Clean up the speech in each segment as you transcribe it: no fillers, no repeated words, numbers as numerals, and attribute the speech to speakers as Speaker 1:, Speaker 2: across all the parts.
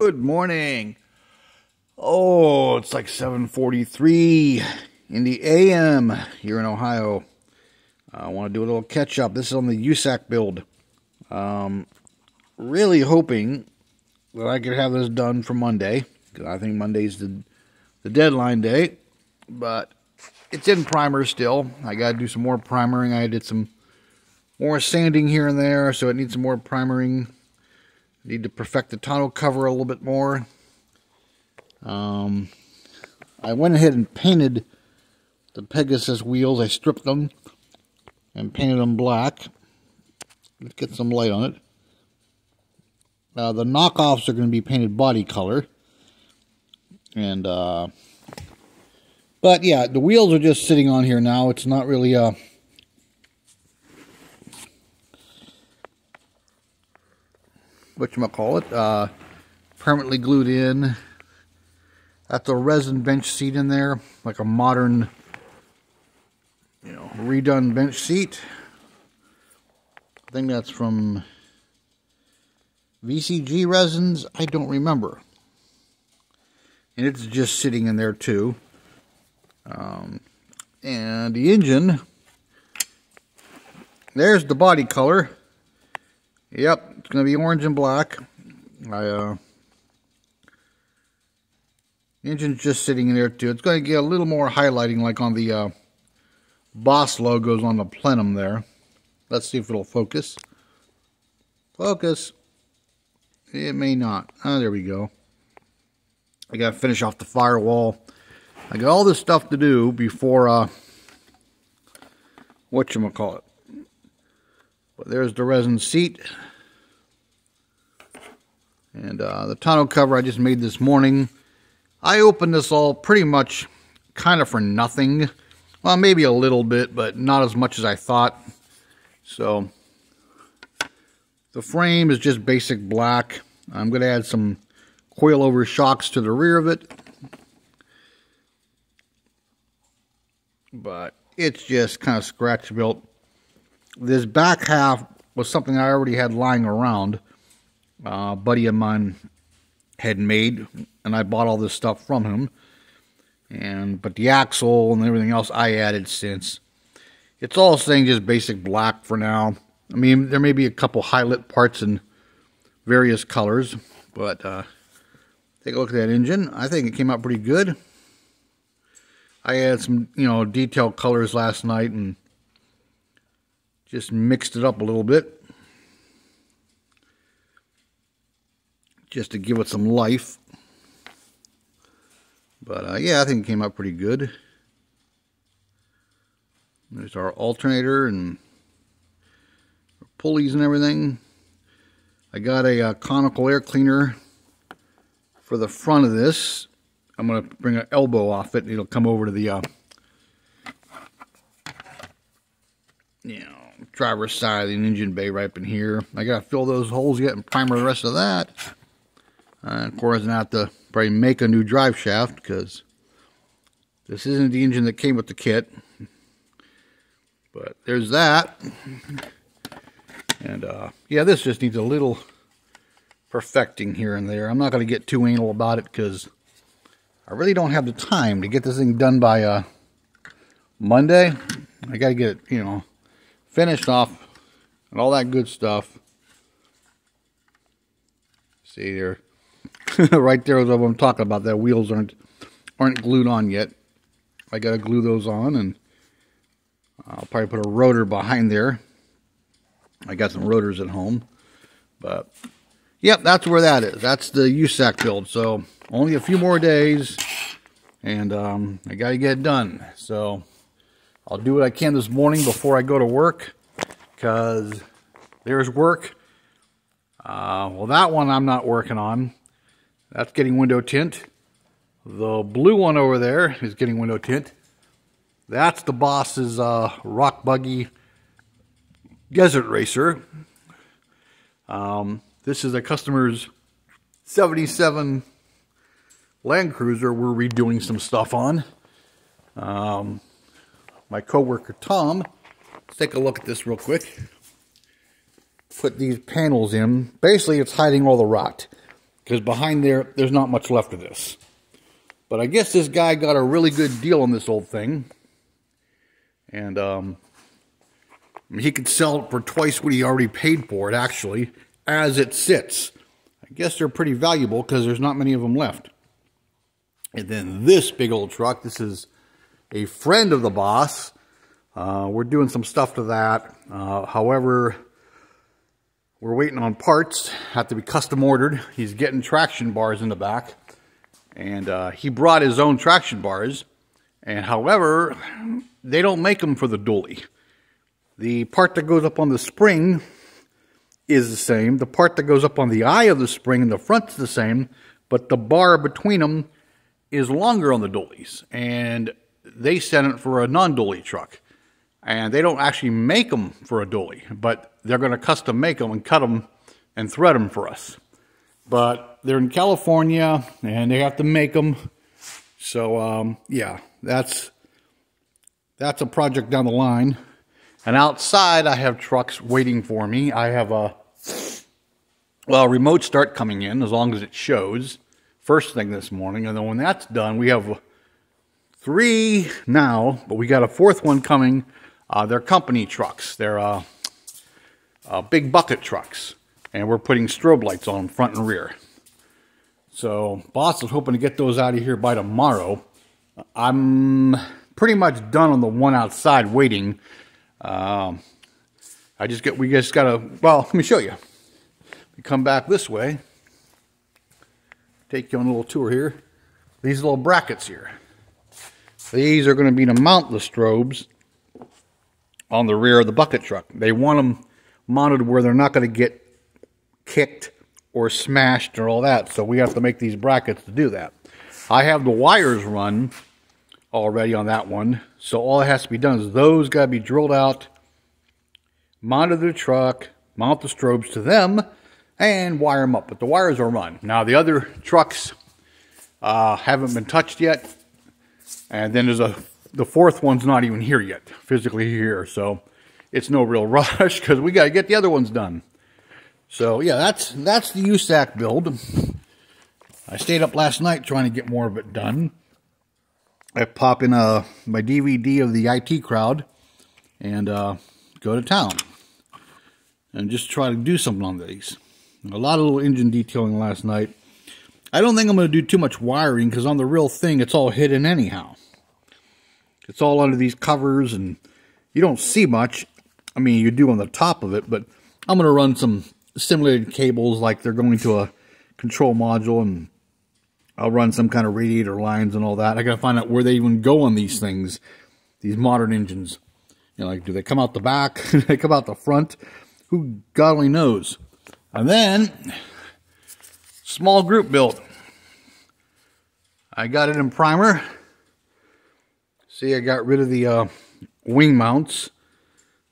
Speaker 1: Good morning. Oh, it's like 7:43 in the AM here in Ohio. I want to do a little catch up. This is on the USACC build. Really hoping that I could have this done for Monday, because I think Monday's the deadline day. But it's in primer still. I got to do some more primering. I did some more sanding here and there, so it needs some more primering. Need to perfect the tonneau cover a little bit more. I went ahead and painted the Pegasus wheels. I stripped them and painted them black. Let's get some light on it. The knockoffs are going to be painted body color. And, but yeah, the wheels are just sitting on here now. It's not really, whatchamacallit, permanently glued in. That's a resin bench seat in there, like a modern, redone bench seat. I think that's from VCG resins. I don't remember. And it's just sitting in there too. And the engine, there's the body color. Yep, it's going to be orange and black. The engine's just sitting in there too. It's going to get a little more highlighting like on the Boss logos on the plenum there. Let's see if it'll focus. Focus. It may not. Oh, there we go. I got to finish off the firewall. I got all this stuff to do before, whatchamacallit. But there's the resin seat. And the tonneau cover I just made this morning. I opened this all pretty much kind of for nothing. Well, maybe a little bit, but not as much as I thought. So, the frame is just basic black. I'm going to add some coilover shocks to the rear of it. But it's just kind of scratch built. This back half was something I already had lying around. A buddy of mine had made, and I bought all this stuff from him. But the axle and everything else I added since. It's all saying just basic black for now. I mean, there may be a couple highlight parts in various colors, but take a look at that engine. I think it came out pretty good. I added some, detailed colors last night and just mixed it up a little bit, just to give it some life. But yeah, I think it came out pretty good. There's our alternator and pulleys and everything. I got a conical air cleaner for the front of this. I'm going to bring an elbow off it. It'll come over to the driver's side of the engine bay right up in here. I got to fill those holes yet and primer the rest of that. Of course, I'm going to have to probably make a new drive shaft, because this isn't the engine that came with the kit. But there's that. And yeah, this just needs a little perfecting here and there. I'm not going to get too anal about it, because I really don't have the time to get this thing done by Monday. I got to get it, finished off and all that good stuff. See there. Right there is what I'm talking about. The wheels aren't glued on yet. I got to glue those on, and I'll probably put a rotor behind there. I got some rotors at home. But yep, that's where that is. That's the USACC build. So only a few more days, and I got to get it done. So I'll do what I can this morning before I go to work, because there's work. Well, that one I'm not working on. That's getting window tint. The blue one over there is getting window tint. That's the Boss's rock buggy desert racer. This is a customer's 77 Land Cruiser we're redoing some stuff on. My coworker Tom, let's take a look at this real quick. Put these panels in. Basically, it's hiding all the rot. because behind there, there's not much left of this. But I guess this guy got a really good deal on this old thing. And he could sell it for twice what he already paid for it, actually, as it sits. I guess they're pretty valuable because there's not many of them left. And then this big old truck, this is a friend of the boss. We're doing some stuff to that. However, we're waiting on parts. Have to be custom ordered. He's getting traction bars in the back. And he brought his own traction bars. And however, they don't make them for the dually. The part that goes up on the spring is the same. The part that goes up on the eye of the spring in the front's the same. But the bar between them is longer on the dualies. And they sent it for a non-dually truck. And they don't actually make them for a dually, but they're going to custom make them and cut them and thread them for us. But they're in California, and they have to make them. So, yeah, that's a project down the line. And outside, I have trucks waiting for me. I have a remote start coming in, as long as it shows, first thing this morning. And then when that's done, we have 3 now, but we got a 4th one coming. They're company trucks. They're big bucket trucks. And we're putting strobe lights on them, front and rear. So, boss is hoping to get those out of here by tomorrow. I'm pretty much done on the one outside waiting. We just gotta, well, let me show you. We come back this way. Take you on a little tour here. These little brackets here. These are going to be to mount the strobes on the rear of the bucket truck. They want them mounted where they're not going to get kicked or smashed or all that. So we have to make these brackets to do that. I have the wires run already on that one. So all that has to be done is those got to be drilled out, mounted to the truck, mount the strobes to them, and wire them up. But the wires are run. Now the other trucks haven't been touched yet. And then there's the 4th one's not even here yet, physically here. So it's no real rush because we got to get the other ones done. So yeah, that's the USACC build. I stayed up last night trying to get more of it done. I pop in my DVD of the IT crowd and go to town and just try to do something on these. A lot of little engine detailing last night. I don't think I'm going to do too much wiring because on the real thing, it's all hidden anyhow. It's all under these covers and you don't see much. I mean, you do on the top of it, but I'm going to run some simulated cables like they're going to a control module, and I'll run some kind of radiator lines and all that. I got to find out where they even go on these things, these modern engines. You know, like, do they come out the back? Do they come out the front? Who God only knows. And then, small group build. I got it in primer. See, I got rid of the wing mounts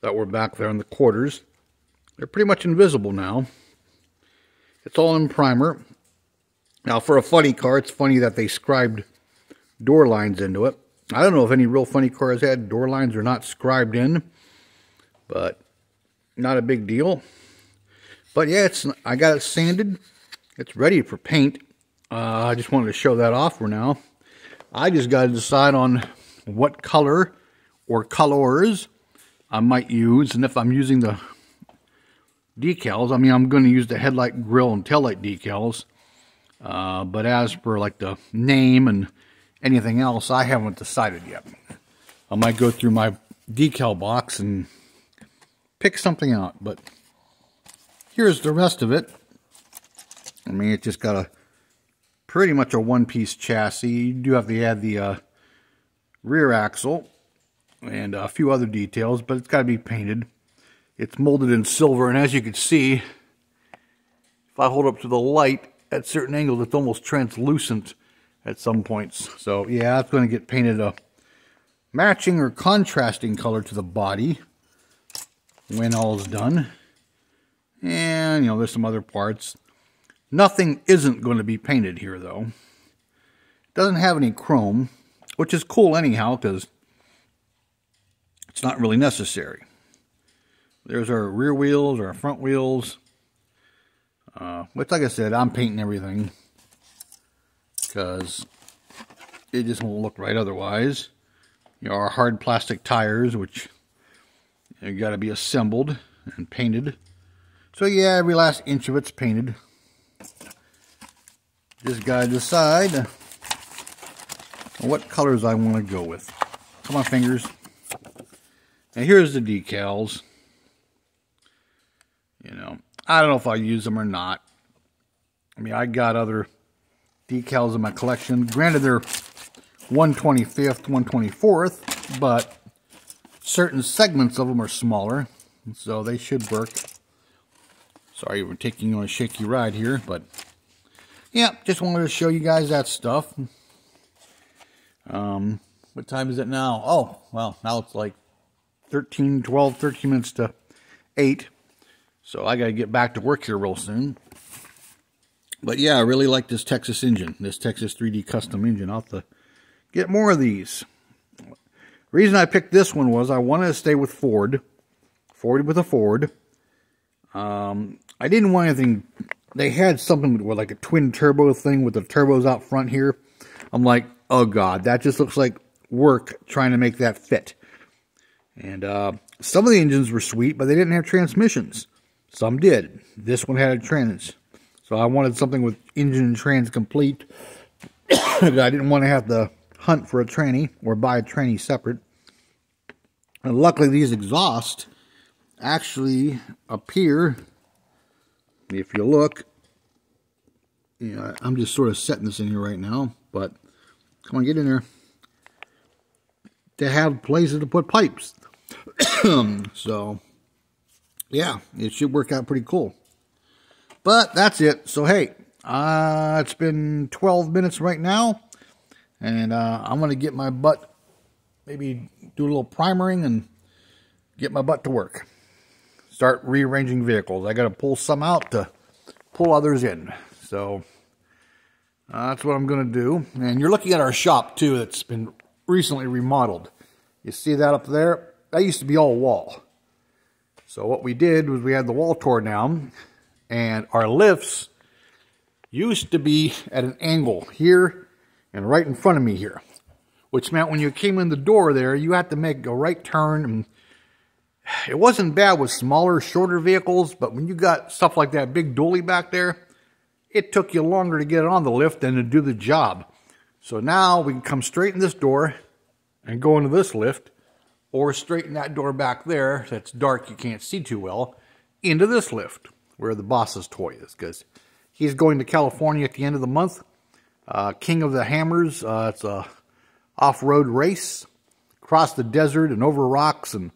Speaker 1: that were back there in the quarters. They're pretty much invisible now. It's all in primer. Now, for a funny car, it's funny that they scribed door lines into it. I don't know if any real funny cars had door lines or not scribed in, but not a big deal. But yeah, I got it sanded. It's ready for paint. I just wanted to show that off for now. I just got to decide on what color or colors I might use, and if I'm using the decals, I mean, I'm going to use the headlight, grille, and taillight decals. But as for like the name and anything else, I haven't decided yet. I might go through my decal box and pick something out. But here's the rest of it. I mean, it just got a pretty much a one-piece chassis. You do have to add the rear axle and a few other details, but it's got to be painted. It's molded in silver, and as you can see, if I hold up to the light at certain angles, it's almost translucent at some points. So yeah, it's going to get painted a matching or contrasting color to the body when all is done. And, you know, there's some other parts. Nothing isn't going to be painted here, though. It doesn't have any chrome, which is cool anyhow, because it's not really necessary. There's our rear wheels, our front wheels. Which, like I said, I'm painting everything because it just won't look right otherwise. You know, our hard plastic tires, which you got to be assembled and painted. So yeah, every last inch of it's painted. Just got to decide what colors I want to go with. Come on, fingers. And here's the decals. You know, I don't know if I use them or not. I mean, I got other decals in my collection. Granted, they're 1/25th, 1/24th, but certain segments of them are smaller, so they should work. Sorry, we're taking you on a shaky ride here, but yeah, just wanted to show you guys that stuff. What time is it now? Oh, well, now it's like 13 minutes to 8. So I got to get back to work here real soon. But yeah, I really like this Texas engine, this Texas 3D custom engine. I'll have to get more of these. The reason I picked this one was I wanted to stay with Ford. Ford with a Ford. I didn't want anything. They had something with like a twin turbo thing with the turbos out front here. I'm like, oh God, that just looks like work trying to make that fit. And some of the engines were sweet, but they didn't have transmissions. Some did. This one had a trans. So I wanted something with engine and trans complete. I didn't want to have to hunt for a tranny or buy a tranny separate. And luckily these exhausts actually appear, if you look, you know, I'm just sort of setting this in here right now, but come on, get in there. To have places to put pipes. So, yeah, it should work out pretty cool. But that's it. So, hey, it's been 12 minutes right now, and I'm going to get my butt, maybe do a little primering and get my butt to work. Start rearranging vehicles. I got to pull some out to pull others in. So, that's what I'm going to do. And you're looking at our shop, too, that's been recently remodeled. You see that up there? That used to be all wall. So what we did was we had the wall torn down, and our lifts used to be at an angle here and right in front of me here, which meant when you came in the door there, you had to make a right turn. And it wasn't bad with smaller, shorter vehicles, but when you got stuff like that big dually back there, it took you longer to get on the lift than to do the job. So now we can come straight in this door and go into this lift, or straighten that door back there that's dark, you can't see too well, into this lift where the boss's toy is, because he's going to California at the end of the month. King of the Hammers. It's a off-road race across the desert and over rocks and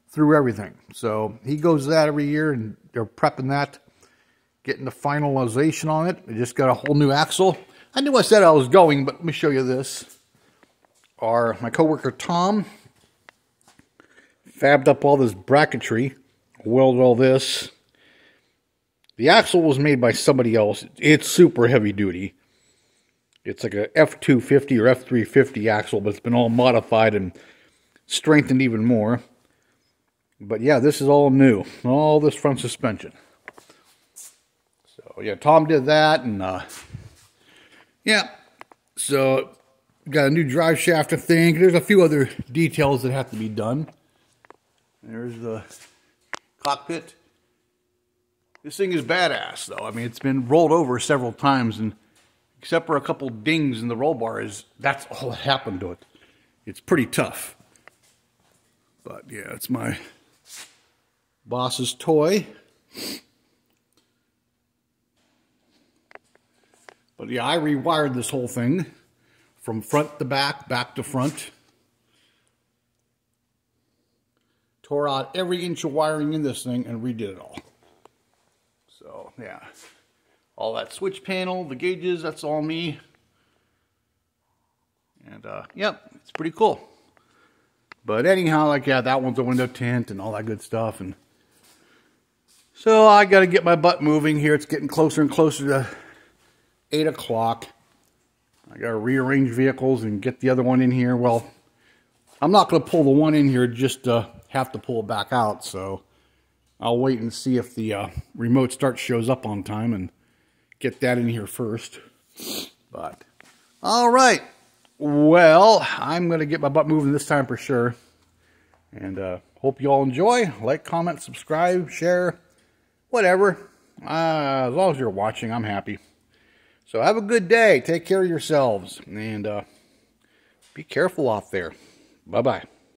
Speaker 1: through everything. So he goes to that every year, and they're prepping that, getting the finalization on it. They just got a whole new axle. I knew I said I was going, but let me show you this. My coworker Tom fabbed up all this bracketry, welded all this. The axle was made by somebody else. It's super heavy duty. It's like a F250 or F350 axle, but it's been all modified and strengthened even more. But yeah, this is all new. All this front suspension. So yeah, Tom did that, and yeah. So got a new drive shaft, I think. There's a few other details that have to be done. There's the cockpit. This thing is badass, though. I mean, it's been rolled over several times, and except for a couple dings in the roll bars, that's all that happened to it. It's pretty tough. But yeah, it's my boss's toy. But yeah, I rewired this whole thing from front to back, back to front. Tore out every inch of wiring in this thing and redid it all. So, yeah. All that switch panel, the gauges, that's all me. And, yep, it's pretty cool. But anyhow, like, yeah, that one's a window tint and all that good stuff. And so I got to get my butt moving here. It's getting closer and closer to 8 o'clock. I got to rearrange vehicles and get the other one in here. Well, I'm not going to pull the one in here just to have to pull it back out. So I'll wait and see if the remote start shows up on time and get that in here first. But, all right. Well, I'm going to get my butt moving this time for sure. And hope you all enjoy. Like, comment, subscribe, share, whatever. As long as you're watching, I'm happy. So have a good day. Take care of yourselves. And be careful out there. Bye-bye.